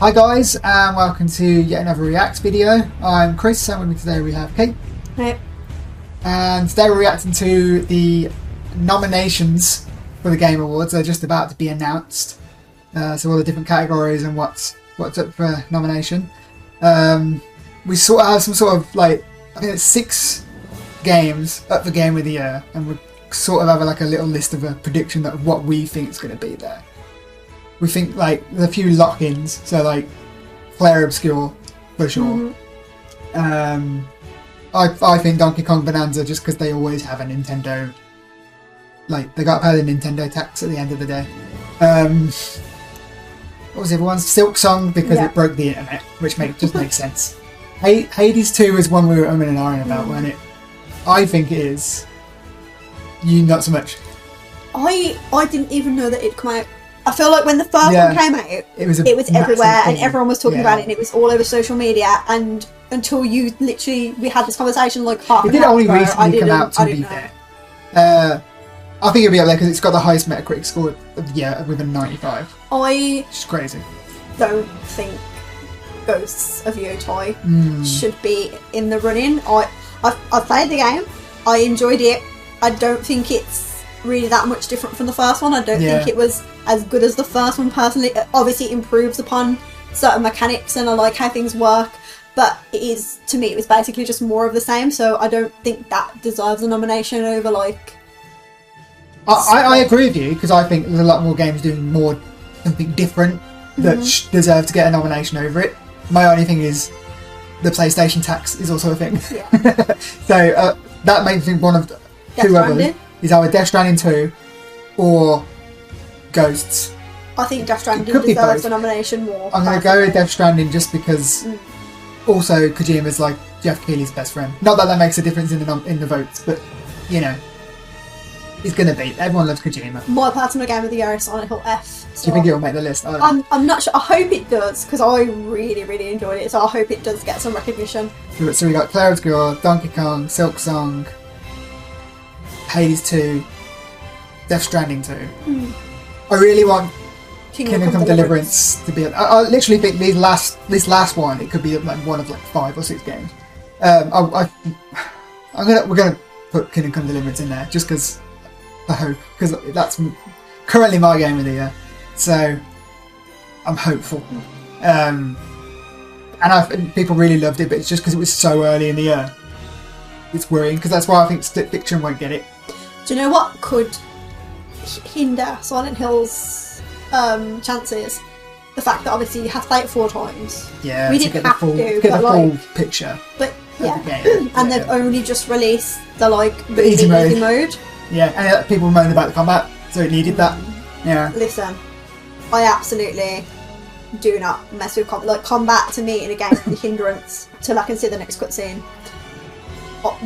Hi guys, and welcome to yet another React video. I'm Chris, and with me today we have Kate. Hey. And today we're reacting to the nominations for the Game Awards. They're just about to be announced. So all the different categories and what's up for nomination. We sort of have some sort of I think it's 6 games up for Game of the Year, and we sort of have a little list of a prediction of what we think is going to be there. We think there's a few lock-ins, so Player Obscure for sure. I think Donkey Kong Bonanza, just because they always have a Nintendo. They got to pay the Nintendo tax at the end of the day. What was the other one? Silk Song, because it broke the internet, which just makes sense. Hades 2 is one we were umming and ahhing about, wasn't it? I think it is. You not so much. I didn't even know that it'd come out. I feel like when the first one came out, it was everywhere and everyone was talking about it, and it was all over social media. And until we had this conversation half an hour ago. It did only recently come out, to be fair. I think it'll be up there because it's got the highest Metacritic score of the year with a 95. Which is crazy. Don't think Ghosts of GOTY should be in the running. I've played the game. I enjoyed it. I don't think it's really that much different from the first one. I don't think it was as good as the first one personally. Obviously it improves upon certain mechanics and I like how things work, but to me it was basically just more of the same, so I don't think that deserves a nomination over I agree with you, because I think there's a lot more games doing something different that deserve to get a nomination over it. My only thing is the PlayStation tax is also a thing. So that makes me think one of two others is either Death Stranding 2 or Ghosts. I think Death Stranding deserves a nomination more. I'm going to go with Death Stranding just because also Kojima's Jeff Keighley's best friend. Not that makes a difference in the votes, but you know, he's going to beat. Everyone loves Kojima. My personal game of the year is Silent Hill F. So do you think it'll make the list? I'm not sure. I hope it does, because I really, really enjoyed it. So I hope it does get some recognition. So we got Player Obscure, Donkey Kong, Silk Song, Hades 2, Death Stranding 2. I really want Kingdom Come Deliverance to be. I literally think this last one, it could be one of 5 or 6 games. We're gonna put Kingdom Come Deliverance in there just because I hope, because that's currently my game of the year. So I'm hopeful. And people really loved it, but it's just because it was so early in the year. It's worrying, because that's why I think Split Fiction won't get it. Do you know what could hinder Silent Hill's chances? The fact that obviously you have to play it 4 times. Yeah, we didn't have to get the full picture. But and they've only just released the easy mode. Yeah, and people moan about the combat, so it needed that. Yeah. Listen, I absolutely do not mess with combat. Combat to me in a game is a hindrance till I can see the next cutscene.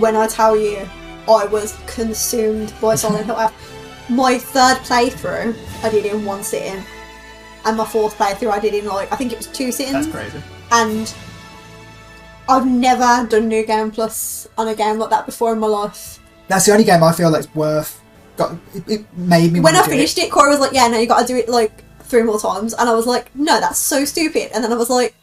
When I tell you, I was consumed by Silent Hill F. My 3rd playthrough I did in 1 sitting, and my 4th playthrough I did in I think it was 2 sittings. That's crazy. And I've never done New Game Plus on a game like that before in my life. That's the only game I feel that's worth. It made me. When I finished it, Corey was like, "Yeah, no, you got to do it 3 more times," and I was like, "No, that's so stupid." And then I was like,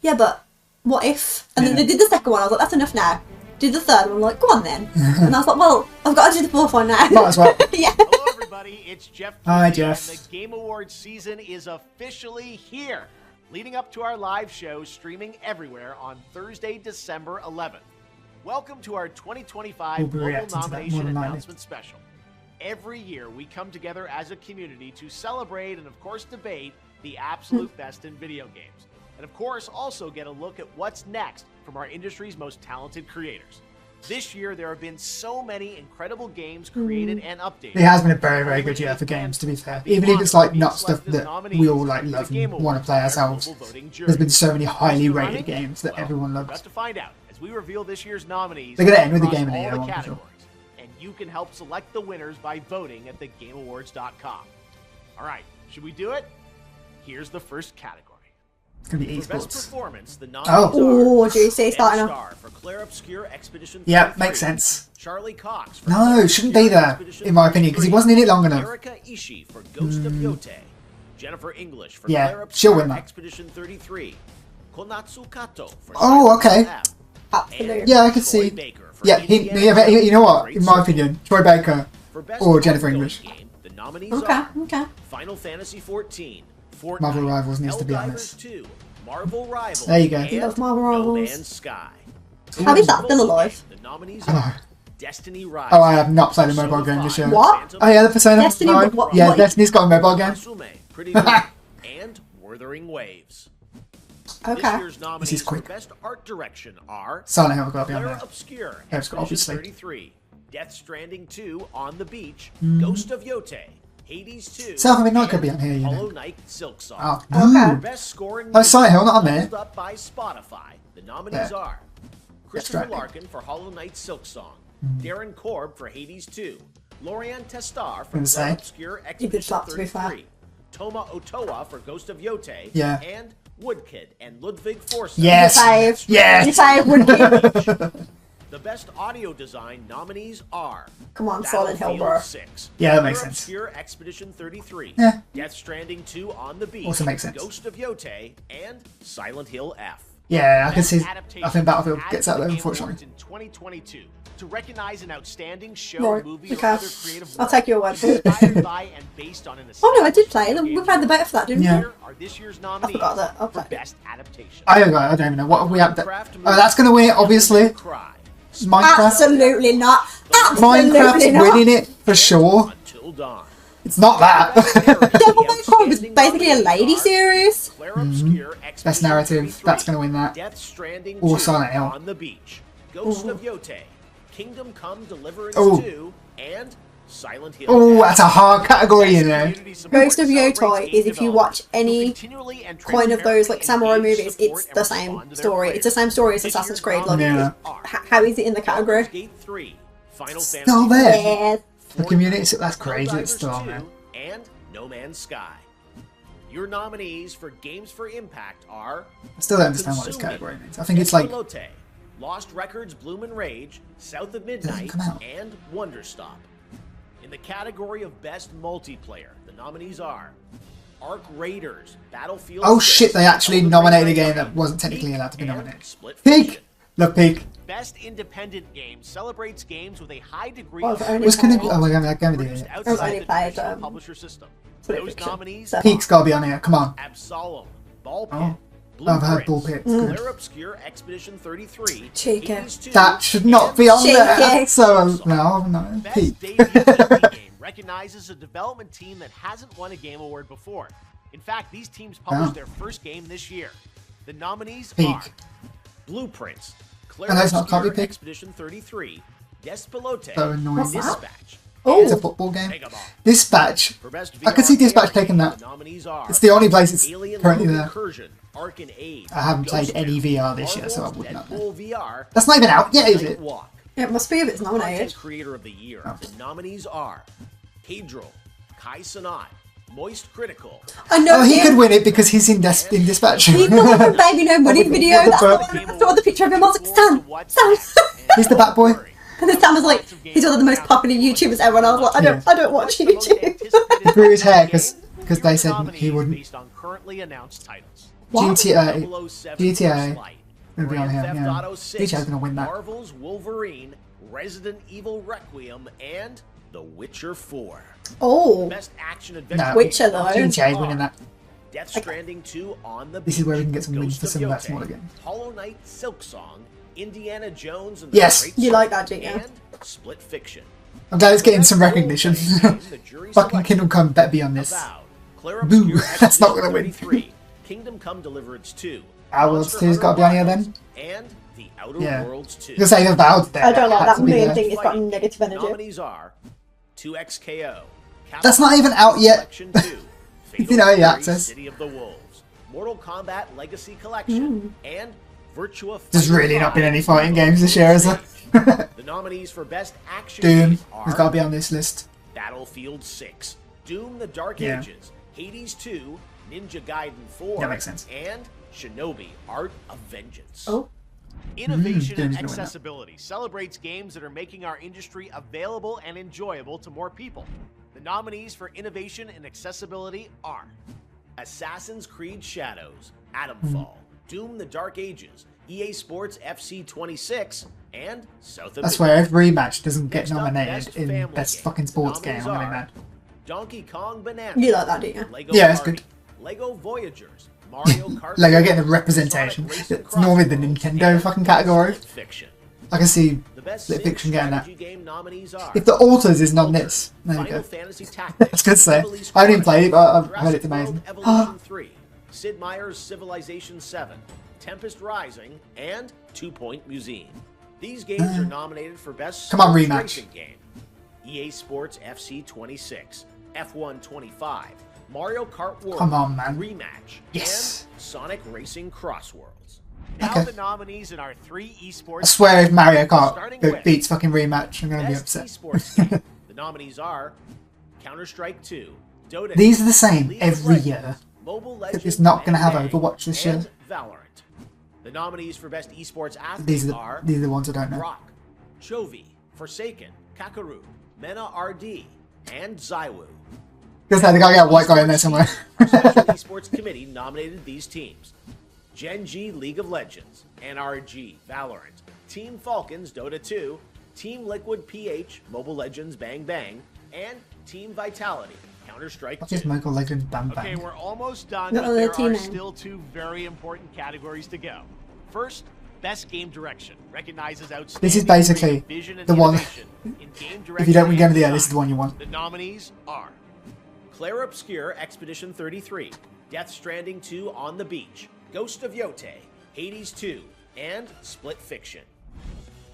"Yeah, but what if?" And then they did the second one. I was like, "That's enough now." Did the 3rd one, go on then. And I was like, well, I've got to do the 4th one now. Might as well. Yeah. Hello everybody, it's Jeff. Hi Jeff. The Game Awards season is officially here, leading up to our live show streaming everywhere on Thursday, December 11th. Welcome to our 2025 Global Nomination Announcement Special. Every year we come together as a community to celebrate and of course debate the absolute best in video games. And of course, also get a look at what's next from our industry's most talented creators. This year, there have been so many incredible games created and updated. It has been a very, very good year for games, to be fair. Even if it's not stuff that we all love and want to play ourselves. There's been so many highly rated games that everyone loves. About to find out as we reveal this year's nominees. They're going to end with the Game of the Year, for sure. And you can help select the winners by voting at thegameawards.com. All right, should we do it? Here's the first category. It's going to be For best esports. performance, the nominees juicy, starting off. for Claire Obscure Expedition Yeah, 33, makes sense. Charlie Cox for No, shouldn't be there, in my opinion, because he wasn't in it long enough. Erika Ishii for Ghost of GOTY, Jennifer English for Yeah, Claire she'll Obscure win that. Expedition 33. Konatsu Kato for Oh, okay. Absolutely. Yeah, I can see. Yeah, you know what? In my opinion, Troy Baker or Jennifer English. Game, the nominees Okay, are okay. Final Fantasy 14, Fortnite, Marvel Rivals needs to be on Helldivers this. 2, Marvel Rivals, There you go. and Love Marvel No Rivals. Man's Sky. How is that still alive? The nominees I know. are Destiny Rise. Oh, I have not played a mobile game this year. What? Oh yeah, the Persona Destiny, 5. what- Yeah, what- Destiny's got a mobile game. Natsume, Pretty Good, and Wuthering Waves. This Okay. year's nominees This is quick. for Best Art Direction are Silent Hill got to be on Claire there. Obscure, Yeah, it's got- Expedition obviously. 33, Death Stranding 2, On the Beach, Mm. Ghost of Yote, Hades 2, South of Midnight could and be on here, you know. Hollow Knight Silk Song. Oh, Okay. ooh. Best score in Oh, Silent Hill not on there. held up by Spotify. The nominees Yeah. are Christopher Distracting. Larkin for Hollow Knight Silk Song, Darren Korb for Hades 2, Lorianne Testar for Gonna say. Claire Obscure did Expedition slap, to be fair. 33, Toma Otoa for Ghost of Yote, Yeah. and Woodkid and Ludwig Forsythe. Yes. Five. Yes. Five would be. The best audio design nominees are Come on, Silent Hill, Battlefield bro. 6, Yeah, that makes Claire sense. Obscure Expedition 33, Yeah. Death Stranding 2 On the Beach, Also makes sense. Ghost of Yote, and Silent Hill F. Yeah, I can Best see. adaptation I think Battlefield added gets to out the there, Game unfortunately. Awards in 2022 to recognize an outstanding show, Right, movie, okay. or other creative I'll work take your word for it. inspired by and based on an Oh no, I did established play them. game We played the beta for that, didn't Yeah. Here are this year's nominees forgot that. I'll for play it. best adaptation. I don't even know. What have we up? Minecraft Oh, that's going to win it, obviously. Cry, we? Minecraft. Absolutely not. Absolutely Minecraft's not. winning it for sure. Until Dawn. It's not that. Devil May Cry was basically a lady series. Claire Obscure Best Expedition narrative. 33, That's going to win that. Death Stranding Or 2, Silent Hill. On the Beach, Ghost of Yote, Kingdom Come Deliverance Oh. 2, and Silent Hill. Oh, that's a hard category, you know. Ghost of Yote is if you watch any kind of those like samurai movies, it's the same story. It's the same story as Assassin's Creed. Like, Yeah. how is it in the category? Gate 3, Final Still Fantasy there. Yeah. The community, that's crazy. It's still on there. and No Man's Sky. Your nominees for Games for Impact are I still don't understand what this Consuming, category means. I think it's like. Despelote, Lost Records, Bloom and Rage, South of Midnight, come out. and Wonderstop. In the category of Best Multiplayer, the nominees are Ark Raiders, Battlefield Oh 6, shit, they actually Elden nominated a Ring game Reign, that wasn't technically Peak, allowed to be and nominated. Split Peak! Fiction. Look, Peak. Best Independent Game celebrates games with a high degree Well, of I've only What's gonna be? played- Oh, we're going to produced do it. outside only the played, traditional publisher system. Split Those Fiction. nominees So- Peak's got to be on here. Come on. Absolem, Ball Pit, Oh. Blueprints, I've heard Ball Pit, it's good. Claire Obscure Expedition 33, Cheeky. Hades 2, That should not be on Shit, there. yeah. So, no. Best Peak. Debut Indie Game recognizes a development team that hasn't won a Game Award before. In fact, these teams published Oh. their first game this year. The nominees Peak. are Blueprints, Claire And that's not Obscure copy pick? Expedition 33, Despelote, So annoying. What's that? Dispatch, Oh. It's a football game. Megaball. Dispatch. For best I could see VR Dispatch game, taking that. The nominees are It's the only place it's Alien currently Rogue there. Incursion, Ark and Aid, I haven't played Ghost any Town, VR this year, so I Marvel's would not know. Deadpool VR, That's not even out yet, is Night it? Walk. It must be if it's Content nominated. Creator of the Year. Oh. The nominees are Pedro, Kai Sanai, Moist Critical. I know Oh, he him. could win it because he's in Dispatch. He's the one from Baby No Money video. That's But- the one, the picture of him. I was like, Sam. He's the bat boy. And then Sam was like, he's one of the most popular YouTubers ever. And I was like, I don't watch YouTube. He grew his hair because they said he wouldn't. Based on currently announced titles. What? GTA. 007 GTA. First Light, Gonna be on Grand here, Theft yeah. Auto 6, GTA's gonna win that. Marvel's Wolverine, Resident Evil Requiem, and The Witcher 4. Oh, Best action adventure. No. Witcher, though. GTA's winning that. Death Stranding 2 on the This is where we can get some Beach, wins for Ghost some of of that smaller Yote, games. Hollow Knight Silk Song, Indiana Jones and Yes. the Great You like that, Circle, don't you? and Split Fiction. I'm glad it's getting Best some role recognition. playing game, the jury Fucking selected Kingdom Come better be on this. Avowed, Claire Boo, Obscure that's not gonna Expedition win. 33, Kingdom Come Deliverance 2, Our Worlds Monster 2's got to be on here Hunter then. and The Outer Yeah. Worlds 2. Because they avowed there. I don't like had that to be main there. thing. It's got negative energy. Nominees are 2XKO. That's not even out yet. Collection 2, You know, Fatal yeah, Fury, it says. City of the Wolves, Mortal Kombat Legacy Collection, and Virtua There's Fighter really not 5 been any fighting games this year, is there? The nominees for Best Action Doom Game has are got to be on this list. Battlefield 6, Doom the Dark Yeah. Ages, Hades 2, Ninja Gaiden 4, That makes sense. and Shinobi Art of Vengeance. Oh. Innovation Doom's and gonna win that. accessibility celebrates games that are making our industry available and enjoyable to more people. The nominees for innovation and accessibility are Assassin's Creed Shadows, Atomfall, Doom the Dark Ages, EA Sports FC 26, and South of That's where every match doesn't get Next up, nominated Best in Family Best Game. fucking Sports Nominees Game. I'm gonna be are mad. Donkey Kong Bonanza, You like that, do you? Lego Yeah, it's Party, good. Lego Voyagers, Mario Kart. Lego getting the Sonic representation. Racing It's normally the Crossroads, Nintendo and fucking category. Split Fiction. I can see The best Split sim Fiction getting that. strategy game nominees are If the Authors isn't on this, there you Final go. Fantasy I Tactics, was gonna say, Emily's I haven't even played it, but I've heard Jurassic it's amazing. World Evolution 3, Sid Meier's Civilization 7, Tempest Rising, and 2 Point Museum. These games are nominated for Best Come on, Sports rematch. Racing Game. EA Sports FC 26, F1 25, Mario Kart World Come on, man. Rematch, Yes. and Sonic Racing Crossworlds. Now Okay. the nominees in our 3 esports. I swear if Mario Starting Kart with beats fucking Rematch, I'm gonna be Best upset. esports game. The nominees are Counter-Strike 2, Dota. These are the same League of every Legends, year. Mobile It's Legends, not gonna have Bang Bang, Overwatch this and year. Valorant. The nominees for Best Esports Athlete These are are the ones I don't know. Brock, Chovy, Forsaken, Kakaru, Mena RD, and Zywoo. Because they gotta get a white guy in there somewhere. Our Special Esports Committee nominated these teams: Gen G League of Legends, NRG Valorant, Team Falcons Dota 2, Team Liquid PH Mobile Legends Bang Bang, and Team Vitality Counter-Strike What 2. is Michael Legend Bam Okay, Bam? we're almost done, No, but the there team are name. still 2 very important categories to go. First, Best Game Direction recognizes outstanding This is basically vision and the one- innovation in game If you don't win direction Game of the Year, and this is the one you want. The nominees are Claire Obscure Expedition 33, Death Stranding 2 On the Beach, Ghost of Yote, Hades 2, and Split Fiction.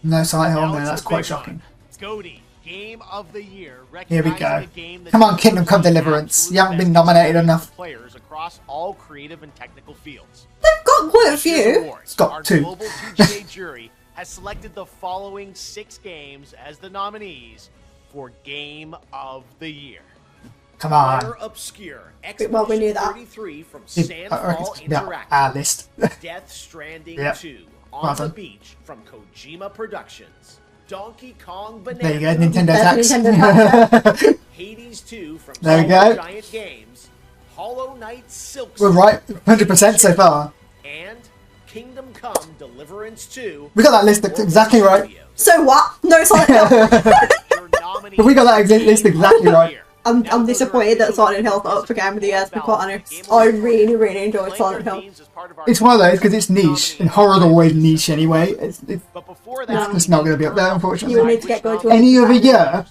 No Silent Hill on Now there, it's that's the quite big shocking. one. GOTY, Game of the Year. Here we recognizing go. a game that Come on, Kingdom Come delivers Deliverance. absolute You haven't been best nominated experience enough. for Players across all creative and technical fields. They've got quite a Here's few. awards. It's got Our 2. global TGA jury has selected the following 6 games as the nominees for Game of the Year. Come on. Claire Obscure Well, we knew Expedition that. 33 from I reckon Sandfall it's gonna be Interactive. our list. Death Stranding Yep. 2 Well On the done. Beach from Kojima Productions. Donkey Kong There you Bonanza. go, Nintendo That's tax. Nintendo Hades 2 from There we Super go. Giant Games. Hollow Knight Silk We're Song, right, 100% so far. and Kingdom Come Deliverance 2. We got that list Global exactly right. Studios. So what? No Silent Hill. Your nominees But we got that for list Game of exactly the right. Year. I'm Now those are disappointed that official Silent Hill's not up for Game of the Year, to be quite honest. I really enjoyed Silent Hill. It's one of those because it's niche, and horror's always niche anyway. It's But before No. that, just not going to be up there, unfortunately. You would need to get going to Any other year,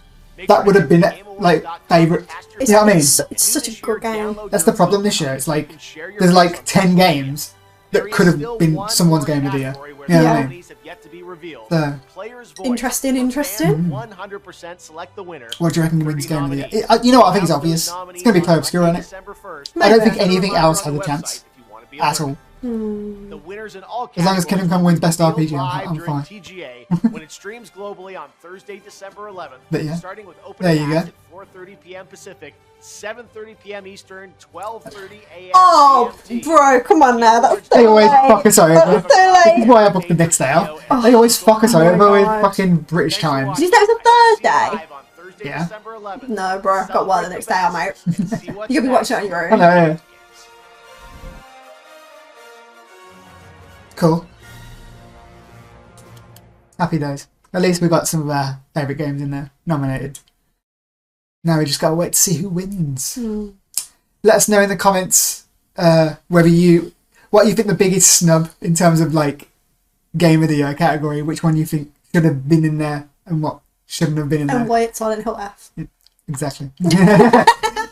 that would have been like favourite. You know what I mean? It's such a good game. That's the problem this year. It's like there's like 10 games that could have been someone's Game of the Year. You know what I mean? So, Interesting, interesting. 100% select the winner. what do you reckon wins Game of the Year? You know what? I think it's obvious. It's going to be Claire Obscure, isn't it? I don't think anything else has a chance at all. The winners in all As long as Kingdom Come wins Best RPG, I'm during fine. TGA when it streams globally on Thursday, December 11th, But yeah. starting with open There you cast go. at 4:30 p.m. Pacific, 7:30 p.m. Eastern, 12:30 a.m. Oh, GMT. bro, come on now. That's so They always late. fuck us over. That's so This is late. why I booked the next day out. They always fuck us Oh my over with God. fucking British Thanks for times. Did you say it was a Thursday? Live on Thursday, Yeah. December 11th. No, bro, I've got work the next day out, mate. See what's You could be next. watching it on your I own. know, yeah. Cool. Happy days. At least we got some of our favourite games in there nominated. Now we just gotta wait to see who wins. Let us know in the comments what you think the biggest snub in terms of like Game of the Year category, which one you think should have been in there and what shouldn't have been in And there. why it's Silent Hill F. Exactly.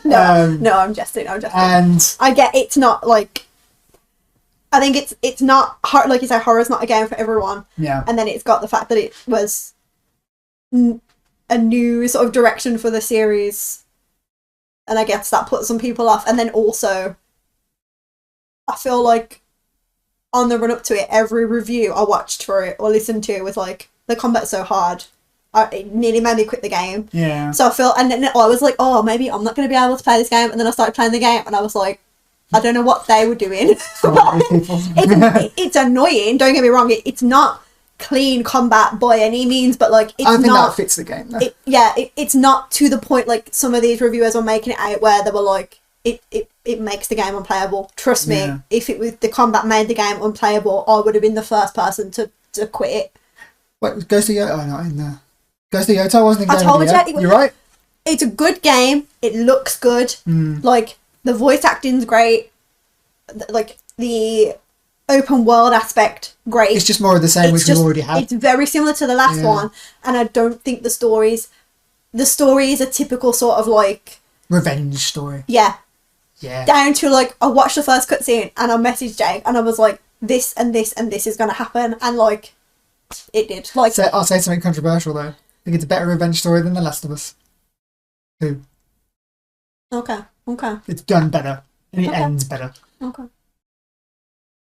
No, no, I'm jesting. And I get it's not like. I think it's not like you said, horror's not a game for everyone, yeah. and then it's got the fact that it was a new sort of direction for the series, and I guess that put some people off. And then also, I feel like on the run up to it, every review I watched for it or listened to was like the combat's so hard, it nearly made me quit the game. Yeah. So I feel, and then I was like, oh, maybe I'm not going to be able to play this game. And then I started playing the game, and I was like, I don't know what they were doing. It's annoying. Don't get me wrong. It's not clean combat by any means, but like it's I think not. that fits the game though. It's not to the point like some of these reviewers were making it out where they were like, it it makes the game unplayable. Trust me, Yeah. if it was the combat made the game unplayable, I would have been the first person to quit it. Wait, Ghost of Yota? Oh, not in there. Ghost of Yota wasn't in I Game told of the you, Year. You're right. It's a good game. It looks good. Like, the voice acting's great. Like, the open world aspect, great. It's just more of the same, which we already had. It's very similar to the last one, and I don't think the story is a typical sort of, like... Revenge story. Yeah. Yeah. Down to, like, I watched the first cutscene, and I messaged Jake, and I was like, this and this and this is going to happen, and, like, it did. Like, So I'll say something controversial, though. I think it's a better revenge story than The Last of Us. Who? Okay. It's done better, and it Okay. ends better. Okay.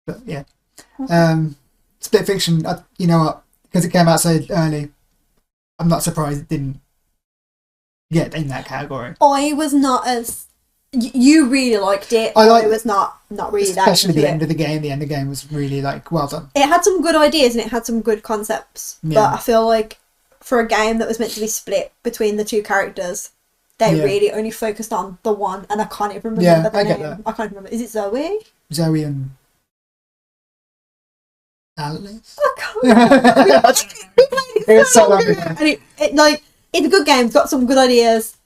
But, yeah. Split Fiction, you know what? Because it came out so early, I'm not surprised it didn't get in that category. I was not as... You really liked it. I was not really that Especially into the it. end of the game. The end of the game was really, like, well done. It had some good ideas and it had some good concepts, Yeah. but I feel like for a game that was meant to be split between the two characters, they really only focused on the one, and I can't even remember the I name. get that. I can't remember. Is it Zoe? Zoe and Alice? I can't remember. It was so long good. ago. And it like, it's a good game. It's got some good ideas.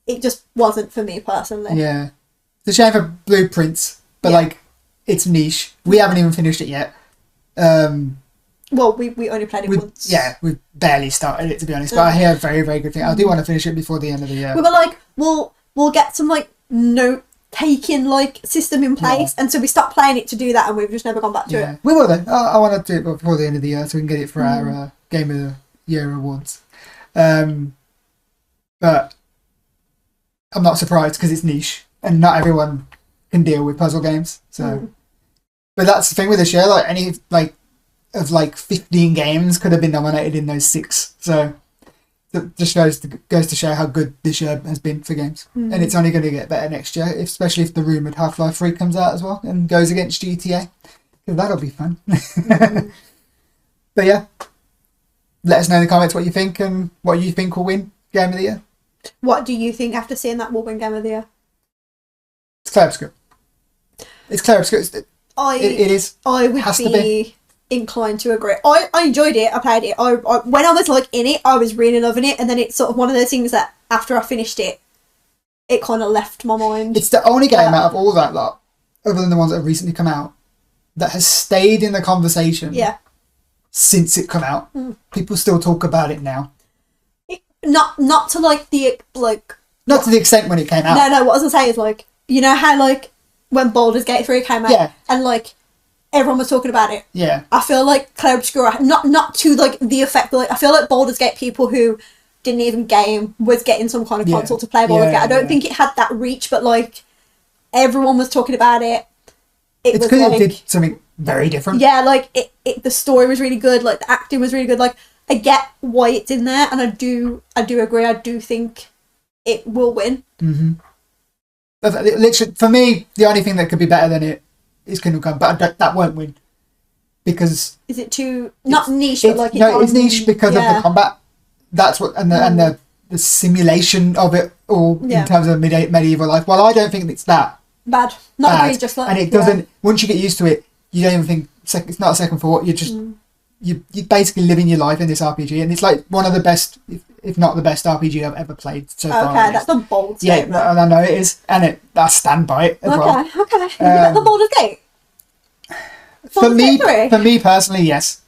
It just wasn't for me personally. Yeah. It's a shame for Blueprints, but, like, it's niche. We haven't even finished it yet. Well, we only played it once. Yeah, we barely started it, to be honest, but I hear very, very good things. I do want to finish it before the end of the year. We were like, we'll get some, like, note-taking, like, system in place, and so we stopped playing it to do that, and we've just never gone back to it. We will then. I want to do it before the end of the year so we can get it for our Game of the Year awards. But I'm not surprised because it's niche and not everyone can deal with puzzle games. So, but that's the thing with this year. Like any of 15 games could have been nominated in those 6. So it just goes to show how good this year has been for games, and it's only going to get better next year, especially if the rumored Half-Life 3 comes out as well and goes against GTA. Because that'll be fun. But yeah, let us know in the comments what you think and what you think will win Game of the Year. What do you think after seeing that will win Game of the Year? It's Clair Obscur. It's Clair Obscur. It is. I would be inclined to agree. I enjoyed it. I played it. I when I was like in it, I was really loving it, and then it's sort of one of those things that after I finished it, it kind of left my mind. It's the only game out of all that lot, other than the ones that have recently come out, that has stayed in the conversation. Yeah. Since it come out, people still talk about it now. Not to like the like. Not to the extent when it came out. No. What I was gonna say is like, you know how like when Baldur's Gate 3 came out, and like everyone was talking about it. Yeah. I feel like Clair Obscur, not to like the effect, but like I feel like Baldur's Gate people who didn't even game was getting some kind of console to play Baldur's Gate. I don't think it had that reach, but like everyone was talking about it. It's because it did something very different. Yeah, like it the story was really good, like the acting was really good. Like I get why it's in there, and I do agree. I do think it will win. Mm-hmm. Literally, for me, the only thing that could be better than it is Kingdom Come, but that won't win because is it too not niche? But like it's niche because of the combat. That's what and the simulation of it all in terms of medieval life. Well, I don't think it's that bad. Not really, just like, and it doesn't. Once you get used to it, you don't even think it's not a second thought. You just you basically living your life in this RPG, and it's like one of the best, if not the best RPG I've ever played so far. Okay, that's a bold statement. Yeah, and I know it is, and I stand by it as well. Okay. You got the Baldur's Gate? For me personally, yes.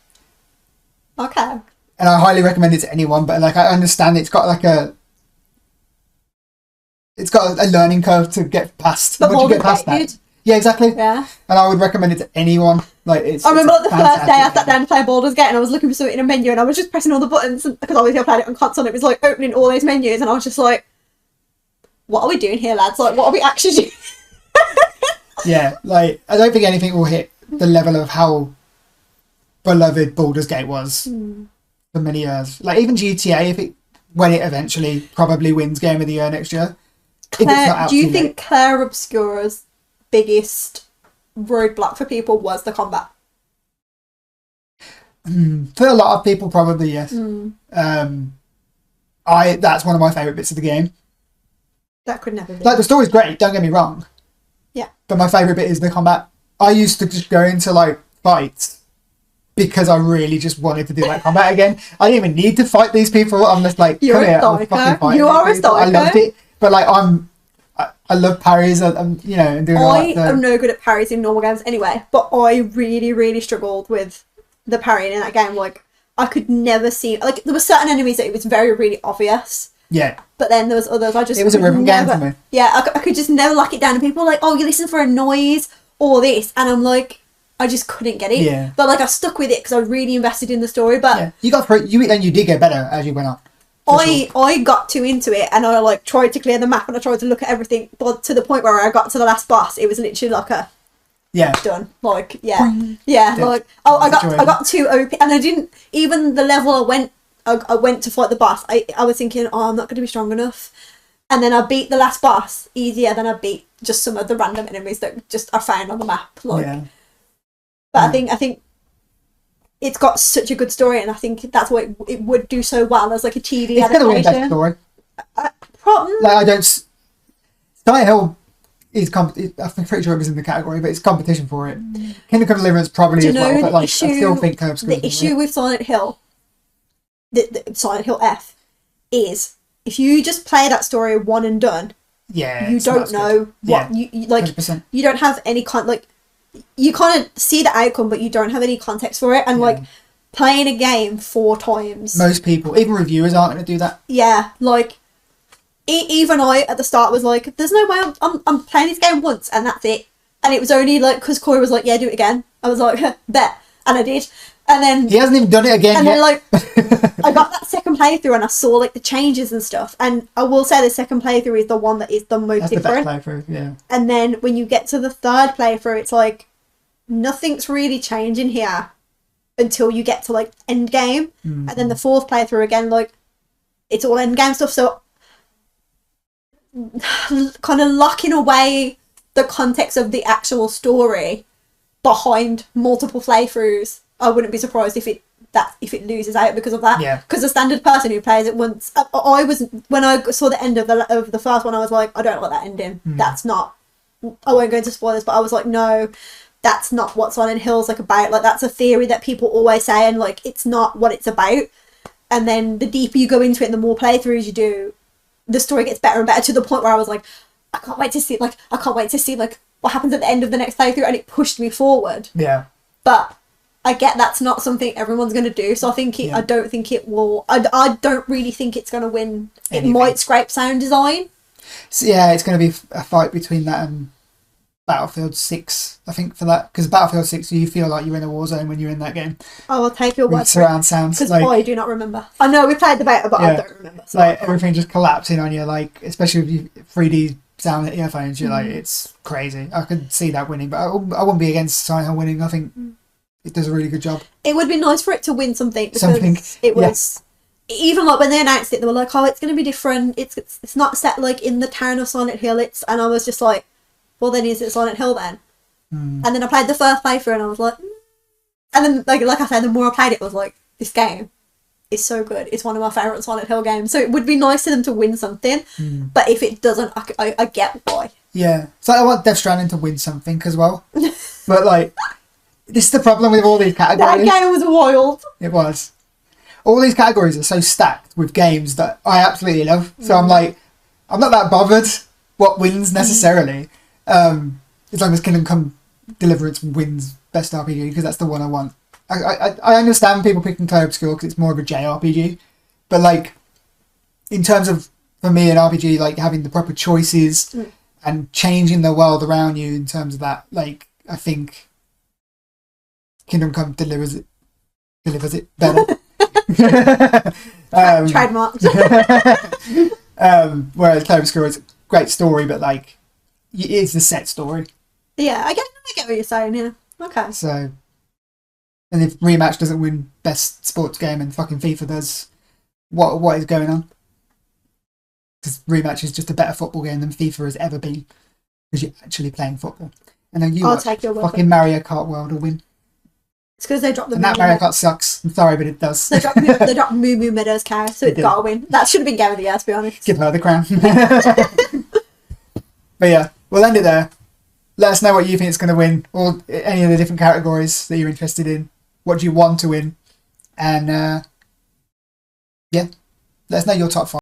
Okay. And I highly recommend it to anyone, but like I understand it's got a learning curve to get past. But once you get past that. Yeah, exactly. Yeah. And I would recommend it to anyone. Like I remember like, the first day I sat down to play Baldur's Gate and I was looking for something in a menu and I was just pressing all the buttons because obviously I played it on console and it was like opening all those menus and I was just like, what are we doing here, lads? Like, what are we actually doing? Yeah, like I don't think anything will hit the level of how beloved Baldur's Gate was for many years. Like even GTA, when it eventually probably wins Game of the Year next year. Do you think Clair Obscur's biggest roadblock for people was the combat? For a lot of people, probably yes. That's one of my favourite bits of the game. That could never be. Like the story's great, don't get me wrong, Yeah. But my favourite bit is the combat. I used to just go into like fights because I really just wanted to do that combat again. I didn't even need to fight these people. I'm just like, You're come a here, I'll fucking fight You are a people. I loved it. But like I love parries. I'm you know, and doing all that. I am no good at parries in normal games anyway, but I really, really struggled with the parrying in that game. Like, I could never see, like, there were certain enemies that it was very, really obvious. Yeah. But then there was others I just It was a rhythm game for me. Yeah, I could just never lock it down. And people were like, oh, you listen for a noise or this. And I'm like, I just couldn't get it. Yeah. But, like, I stuck with it because I really invested in the story. But yeah. You got through, and you did get better as you went on. I got too into it and I, like, tried to clear the map and I tried to look at everything. But to the point where I got to the last boss, it was literally like a... Yeah. Done. Like, yeah. Like, I got too OP, and I didn't even the level I went to fight the boss. I was thinking, oh, I'm not going to be strong enough, and then I beat the last boss easier than I beat just some of the random enemies that just I found on the map. Like, but I think it's got such a good story, and I think that's what it would do so well as like a TV adaptation. It's going to be the best story. Like, I don't. Silent Hill. I'm pretty sure it was in the category, but it's competition for it. Kingdom Come Deliverance probably as well, but like, I still think Curb School. The issue with Silent Hill, the Silent Hill F, is if you just play that story one and done, you don't know what you like. 100%. You don't have any like you kind of see the outcome, but you don't have any context for it, and like playing a game 4 times. Most people, even reviewers, aren't going to do that. Yeah, like. Even I at the start was like, there's no way I'm playing this game once and that's it. And it was only like because Corey was like, yeah, do it again. I was like, bet, and I did. And then he hasn't even done it again. And yet. then like I got that second playthrough and I saw like the changes and stuff. And I will say the second playthrough is the one that is the most different. The best playthrough, yeah. And then when you get to the third playthrough, it's like nothing's really changing here until you get to like end game. And then the fourth playthrough again, like it's all end game stuff. So kind of locking away the context of the actual story behind multiple playthroughs. I wouldn't be surprised if it loses out because of that. Yeah. Because the standard person who plays it once, I was when I saw the end of the first one, I was like, I don't like that ending. That's not. I won't go into spoilers, but I was like, no, that's not what Silent Hill's like about. Like that's a theory that people always say, and like it's not what it's about. And then the deeper you go into it, and the more playthroughs you do, the story gets better and better to the point where I was like, I can't wait to see what happens at the end of the next playthrough, and it pushed me forward. Yeah. But I get that's not something everyone's going to do, so I think I don't think it will. I don't really think it's going to win. Anything. It might scrape sound design. So, yeah, it's going to be a fight between that and Battlefield 6, I think, for that. Because Battlefield 6, you feel like you're in a war zone when you're in that game. Oh, I'll take your word. Surround sounds. Because I do not remember. I know we played the beta, but I don't remember. So like everything just collapsing on you, like especially with you 3D sound earphones, you're like, it's crazy. I could see that winning, but I wouldn't be against Silent Hill winning. I think it does a really good job. It would be nice for it to win something because it was... Even like when they announced it, they were like, oh, it's going to be different. It's not set like in the town of Silent Hill. And I was just like, well, then is it Silent Hill then? And then I played the first playthrough and I was like, and then like I said, the more I played it, I was like, this game is so good. It's one of my favourite Silent Hill games. So it would be nice for them to win something. But if it doesn't, I get why. Yeah. So I want Death Stranding to win something as well. But like, this is the problem with all these categories. That game was wild. It was. All these categories are so stacked with games that I absolutely love. So I'm like, I'm not that bothered what wins necessarily. As long as Kingdom Come Deliverance wins Best RPG, because that's the one I want. I understand people picking Curb School because it's more of a JRPG. But like, in terms of, for me, an RPG, like having the proper choices and changing the world around you in terms of that, like, I think Kingdom Come delivers it better. Trademarked. Whereas Curb School is a great story, but like it's the set story. Yeah, I get what you're saying. Yeah, okay. So, and if Rematch doesn't win best sports game and fucking FIFA does, what is going on? Because Rematch is just a better football game than FIFA has ever been, because you're actually playing football. And then I'll take your word. Fucking Mario Kart World will win. It's because they dropped the... And that Mario Kart sucks. I'm sorry, but it does. They dropped Moo Moo Meadows' car, so it's got to win. That should have been Game of the Year, to be honest. Give her the crown. But yeah, we'll end it there. let us know what you think is going to win, or any of the different categories that you're interested in. What do you want to win? And yeah, let us know your top 5.